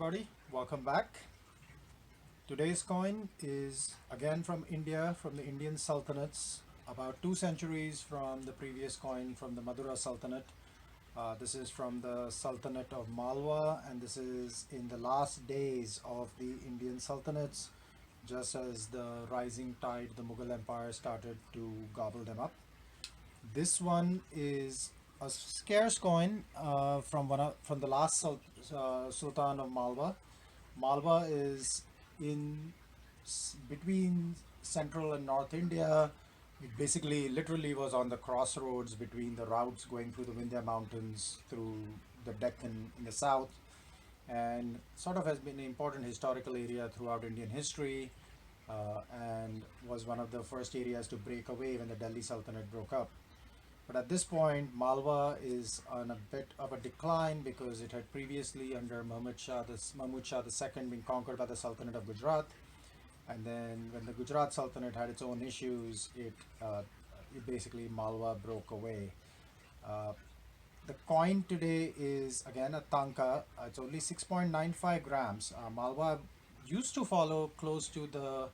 everybody, welcome back. Today's coin is again from India, from the Indian Sultanates, about 2 centuries from the previous coin from the Madura Sultanate. This is from the Sultanate of Malwa, and this is in the last days of the Indian Sultanates, just as the rising tide, the Mughal Empire started to gobble them up. This one is a scarce coin from the last Sultan of Malwa. Malwa is in between central and north India. It basically literally was on the crossroads between the routes going through the Vindhya Mountains, through the Deccan in the south, and sort of has been an important historical area throughout Indian history, and was one of the first areas to break away when the Delhi Sultanate broke up. But at this point, Malwa is on a bit of a decline because it had previously, under Mahmud Shah II, been conquered by the Sultanate of Gujarat. And then, when the Gujarat Sultanate had its own issues, it basically Malwa broke away. Uh, the coin today is again a Tanka. It's only 6.95 grams. Malwa used to follow close to the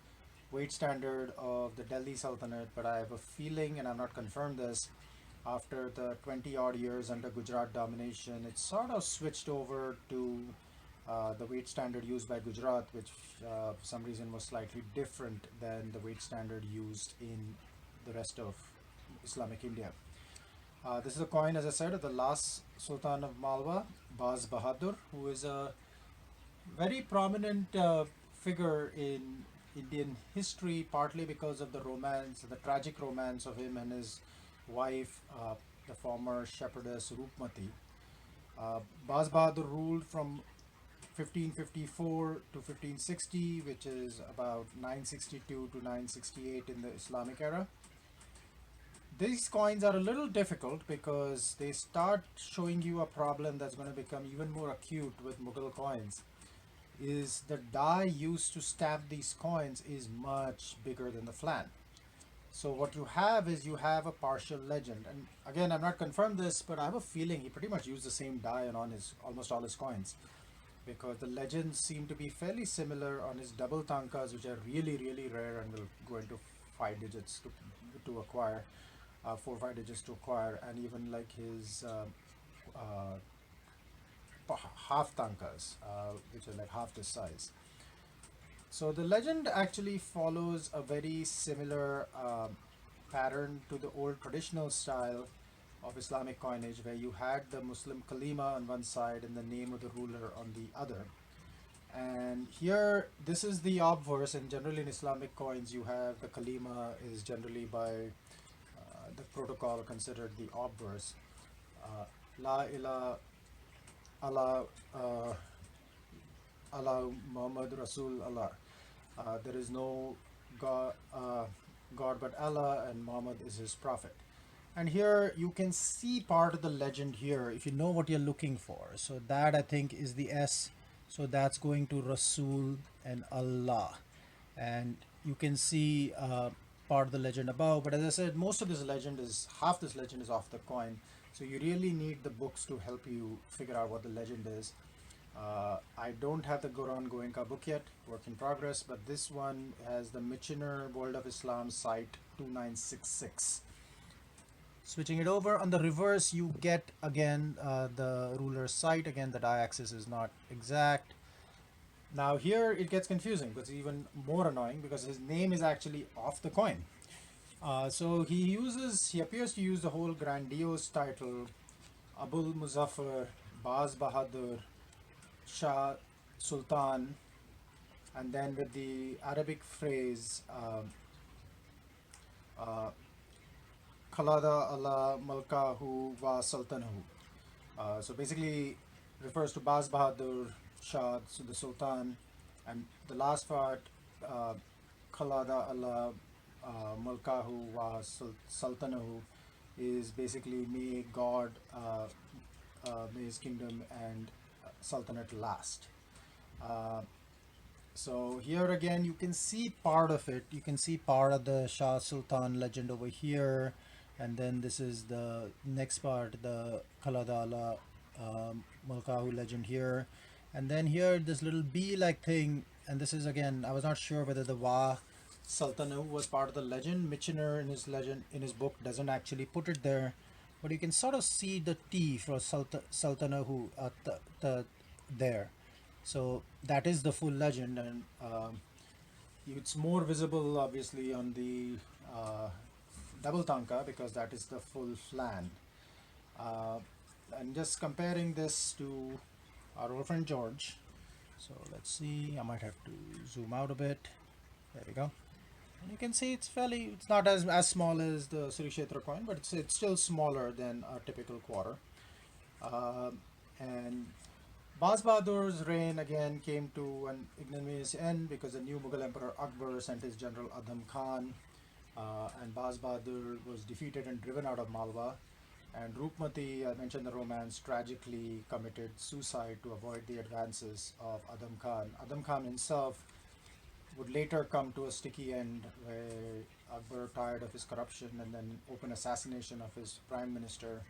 weight standard of the Delhi Sultanate, but I have a feeling, and I'm not confirmed this, after the 20 odd years under Gujarat domination, it sort of switched over to the weight standard used by Gujarat, which for some reason was slightly different than the weight standard used in the rest of Islamic India. This is a coin, as I said, of the last Sultan of Malwa, Baz Bahadur, who is a very prominent figure in Indian history, partly because of the romance, the tragic romance of him and his wife, the former shepherdess Rupmati. Baz Bahadur ruled from 1554 to 1560, which is about 962 to 968 in the Islamic era. These coins are a little difficult because they start showing you a problem that's going to become even more acute with Mughal coins. Is the die used to stamp these coins is much bigger than the flan. So what you have is you have a partial legend, and again, I'm not confirmed this, but I have a feeling he pretty much used the same die on his almost all his coins, because the legends seem to be fairly similar on his double tankas, which are really rare and will go into 5 digits to acquire, 4 or 5 digits to acquire, and even like his half tankas, which are like half this size. So the legend actually follows a very similar pattern to the old traditional style of Islamic coinage, where you had the Muslim kalima on one side and the name of the ruler on the other. And here, this is the obverse, and generally in Islamic coins, you have the kalima is generally by the protocol considered the obverse. La ilah, Allah, Allah, Muhammad, Rasul, Allah. There is no God but Allah, and Muhammad is his prophet. And here you can see part of the legend here if you know what you're looking for. So that, I think, is the S. So that's going to Rasul and Allah. And you can see part of the legend above. But as I said, most of this legend is, half this legend is off the coin. So you really need the books to help you figure out what the legend is. I don't have the Quran Goenka book yet, work in progress, but this one has the Mitchiner World of Islam site 2966. Switching it over, on the reverse you get again the ruler's site. Again, the die axis is not exact. Now here it gets confusing, because it's even more annoying because his name is actually off the coin. So he appears to use the whole grandiose title Abul Muzaffar, Baz Bahadur, Shah Sultan, and then with the Arabic phrase khallada, Allah, mulkahu, sultanahu. So basically refers to Baz Bahadur, Shah, so the Sultan, and the last part, khallada, Allah, mulkahu, sultanahu, is basically may God, may his kingdom and sultanate last. So here again you can see part of it. You can see part of the Shah Sultan legend over here, and then this is the next part, the Khalada Allah mulkahu legend here, And then here this little bee-like thing, and this is again, I was not sure whether the Wa Sultanahu was part of the legend. Mitchiner in his book doesn't actually put it there, but you can sort of see the T for Sultanahu there. So that is the full legend, and it's more visible obviously on the double tanka because that is the full flan. And just comparing this to our old friend George. So let's see, I might have to zoom out a bit. There we go. And you can see it's not as small as the Sri Kshetra coin, but it's still smaller than a typical quarter. And Baz Bahadur's reign again came to an ignominious end because the new Mughal Emperor Akbar sent his general Adam Khan, and Baz Bahadur was defeated and driven out of Malwa. And Roopmati, I mentioned the romance, tragically committed suicide to avoid the advances of Adam Khan. Adam Khan himself would later come to a sticky end where Akbar, tired of his corruption, and then open assassination of his prime minister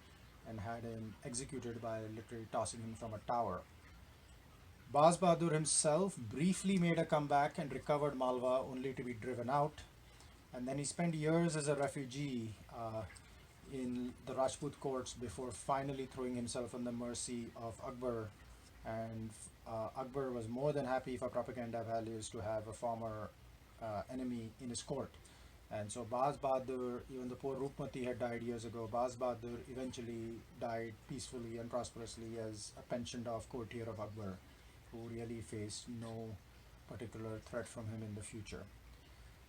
and had him executed by literally tossing him from a tower. Baz Bahadur himself briefly made a comeback and recovered Malwa only to be driven out. And then he spent years as a refugee in the Rajput courts before finally throwing himself on the mercy of Akbar. And Akbar was more than happy for propaganda values to have a former enemy in his court. And so Baz Bahadur, even the poor Roopmati had died years ago, Baz Bahadur eventually died peacefully and prosperously as a pensioned off courtier of Akbar, who really faced no particular threat from him in the future.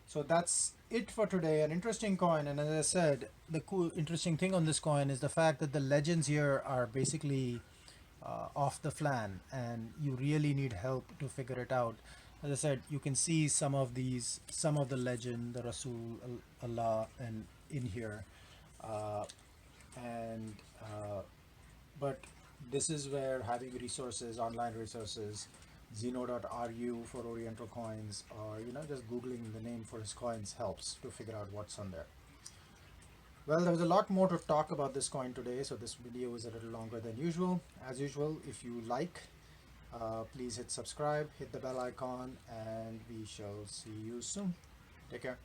So that's it for today. An interesting coin, and as I said, the cool interesting thing on this coin is the fact that the legends here are basically off the flan, and you really need help to figure it out. As I said, you can see some of the legend, the Rasul, Allah, and in here, and but this is where having resources, online resources, Zeno.ru for Oriental coins, or just googling the name for his coins helps to figure out what's on there. Well, there was a lot more to talk about this coin today, so this video is a little longer than usual. As usual, if you like, please hit subscribe, hit the bell icon, and we shall see you soon. Take care.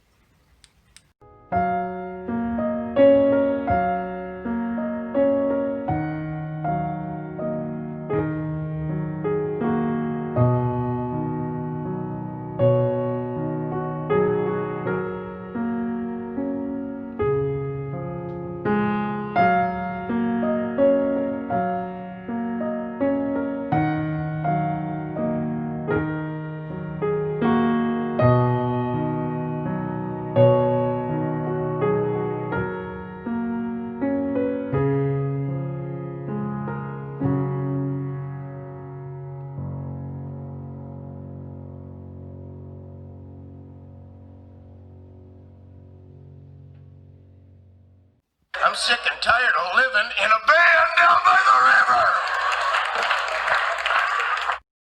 I'm sick and tired of living in a van down by the river.